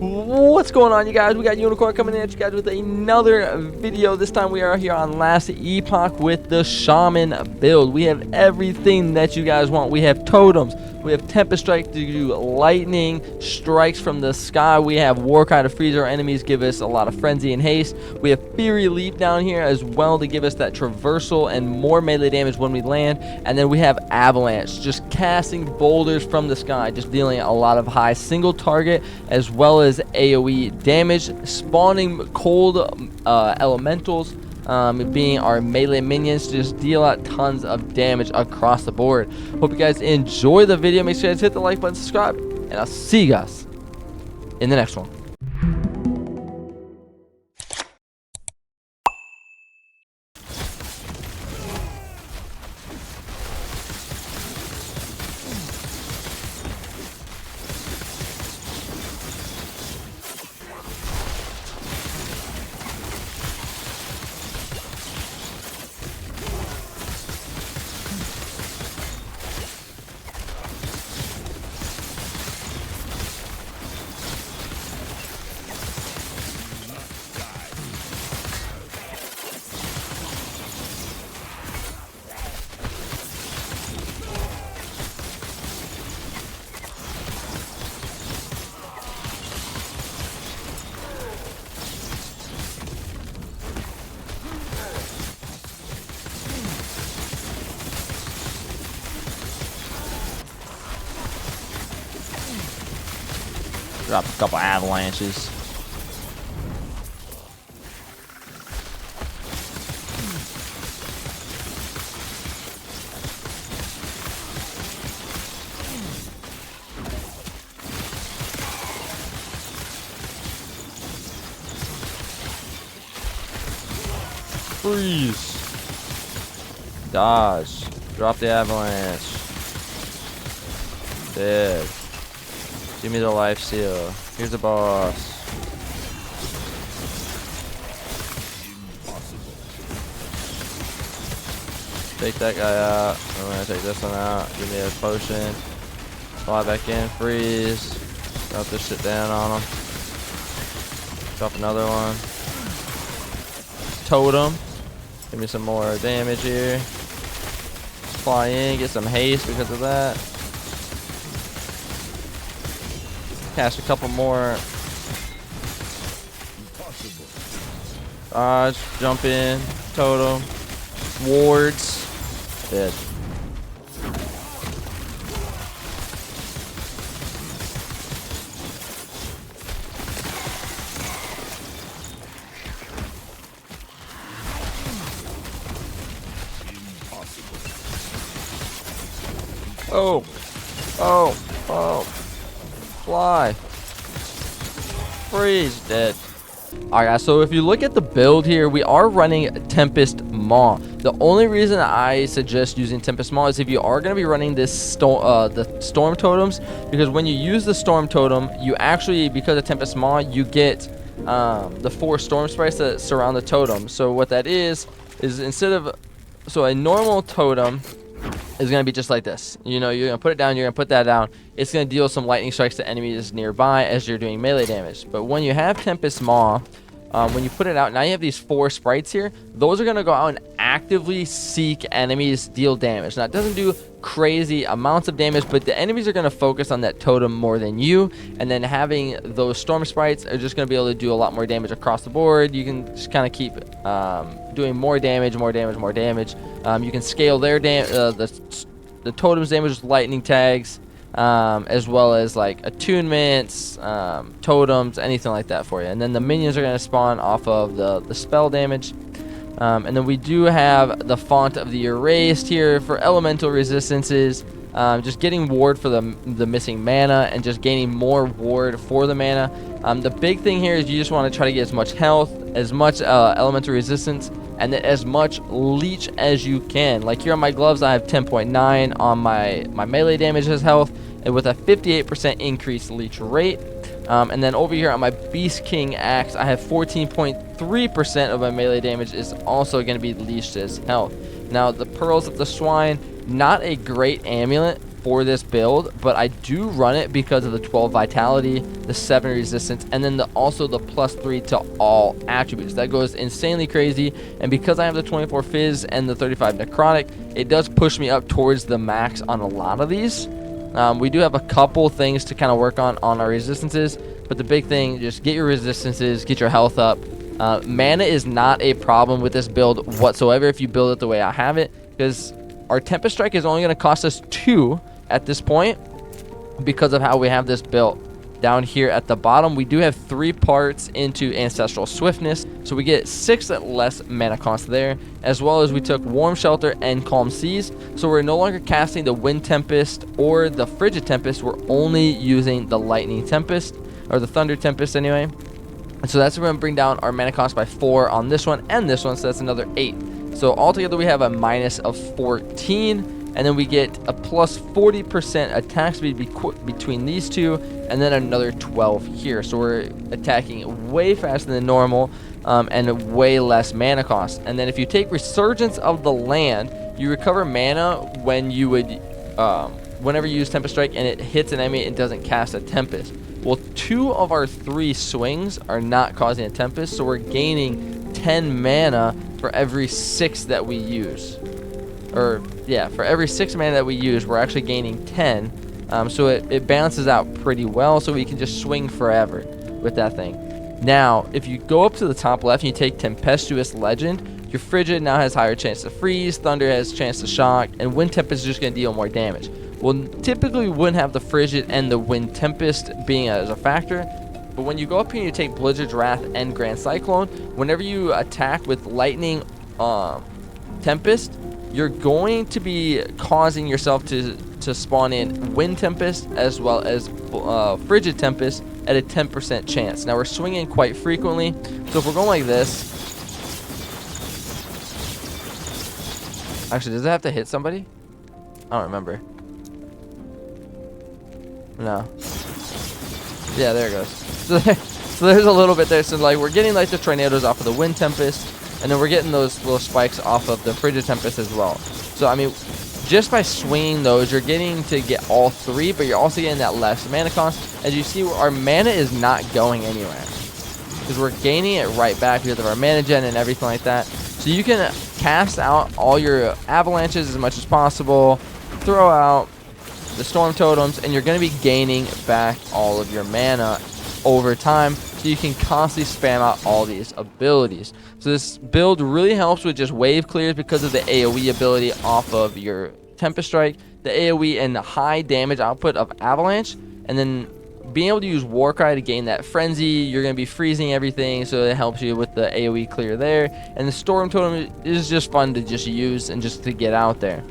What's going on, you guys? We got Unicorn coming in at you guys with another video. This time we are here on Last Epoch with the Shaman build. We have everything that you guys want. We have totems. We have Tempest Strike to do lightning strikes from the sky. We have Warcry to freeze our enemies, give us a lot of frenzy and haste. We have Fury Leap down here as well to give us that traversal and more melee damage when we land. And then we have Avalanche, just casting boulders from the sky, just dealing a lot of high single target as well as AoE damage, spawning cold elementals, being our melee minions, to just deal out tons of damage across the board. Hope you guys enjoy the video. Make sure you guys hit the like button, subscribe, and I'll see you guys in the next one. Drop a couple avalanches. Freeze. Dodge. Drop the avalanche. Dead. Give me the life seal. Here's the boss. Take that guy out. I'm gonna take this one out. Give me a potion. Fly back in. Freeze. Drop this shit down on him. Drop another one. Totem. Give me some more damage here. Fly in. Get some haste because of that. Cast a couple more. Dodge, jump in, totem, wards, dead. Oh, oh, oh. Fly. Freeze. Dead. Alright guys, so if you look at the build here, we are running Tempest Maw. The only reason I suggest using Tempest Maw is if you are going to be running this the Storm Totems, because when you use the Storm Totem, you actually, because of Tempest Maw, you get the 4 Storm Sprites that surround the totem. So what that is instead of, so a normal totem is going to be just like this. You know, you're going to put it down, you're going to put that down. It's going to deal some lightning strikes to enemies nearby as you're doing melee damage. But when you have Tempest Maw, when you put it out, now you have these 4 sprites here. Those are going to go out and actively seek enemies, deal damage. Now, it doesn't do crazy amounts of damage, but the enemies are going to focus on that totem more than you. And then having those storm sprites are just going to be able to do a lot more damage across the board. You can just kind of keep doing more damage, more damage, more damage. You can scale their the totem's damage with lightning tags, as well as like attunements, totems, anything like that for you. And then the minions are going to spawn off of the spell damage. And then we do have the Font of the Erased here for elemental resistances, just getting ward for the missing mana and just gaining more ward for the mana. The big thing here is you just want to try to get as much health, as much elemental resistance, and then as much leech as you can. Like here on my gloves, I have 10.9 on my melee damage as health, and with a 58% increased leech rate. And then over here on my Beast King axe, I have 14.3% of my melee damage is also going to be leashed as health. Now, the Pearls of the Swine, not a great amulet, for this build, but I do run it because of the 12 vitality, the 7 resistance, and then also the +3 to all attributes. That goes insanely crazy, and because I have the 24 fizz and the 35 necrotic, it does push me up towards the max on a lot of these. We do have a couple things to kind of work on our resistances, but the big thing, just get your resistances, get your health up. Mana is not a problem with this build whatsoever if you build it the way I have it, because our Tempest Strike is only going to cost us 2 at this point because of how we have this built. Down here at the bottom, we do have 3 parts into Ancestral Swiftness, so we get 6 less mana cost there, as well as we took Warm Shelter and Calm Seas, so we're no longer casting the Wind Tempest or the Frigid Tempest. We're only using the Lightning Tempest, or the Thunder Tempest anyway. And so that's going to bring down our mana cost by 4 on this one and this one, so that's another 8. So altogether we have a minus of 14. And then we get a plus 40% attack speed between these two, and then another 12 here. So we're attacking way faster than normal, and way less mana cost. And then if you take Resurgence of the Land, you recover mana when you would, whenever you use Tempest Strike and it hits an enemy and doesn't cast a Tempest. Well, 2 of our 3 swings are not causing a Tempest, so we're gaining 10 mana for every 6 that we use. Or yeah, for every 6 mana that we use, we're actually gaining 10. So it balances out pretty well, so we can just swing forever with that thing. Now, if you go up to the top left and you take Tempestuous Legend, your Frigid now has higher chance to freeze, Thunder has chance to shock, and Wind Tempest is just going to deal more damage. Well, typically we wouldn't have the Frigid and the Wind Tempest being as a factor, but when you go up here and you take Blizzard's Wrath and Grand Cyclone, whenever you attack with Lightning Tempest, you're going to be causing yourself to spawn in Wind Tempest as well as Frigid Tempest at a 10% chance. Now we're swinging quite frequently, so if we're going like this, actually, does it have to hit somebody? I don't remember. No. Yeah, there it goes. So there's a little bit there. So like we're getting like the tornadoes off of the Wind Tempest, and then we're getting those little spikes off of the Frigid Tempest as well. So, I mean, just by swinging those, you're getting to get all 3, but you're also getting that less mana cost. As you see, our mana is not going anywhere, because we're gaining it right back because of our mana gen and everything like that. So you can cast out all your avalanches as much as possible, throw out the storm totems, and you're going to be gaining back all of your mana over time, so you can constantly spam out all these abilities. So this build really helps with just wave clears because of the AoE ability off of your Tempest Strike, the AoE and the high damage output of Avalanche, and then being able to use Warcry to gain that frenzy. You're going to be freezing everything, so it helps you with the AoE clear there. And the Storm Totem is just fun to just use and just to get out there.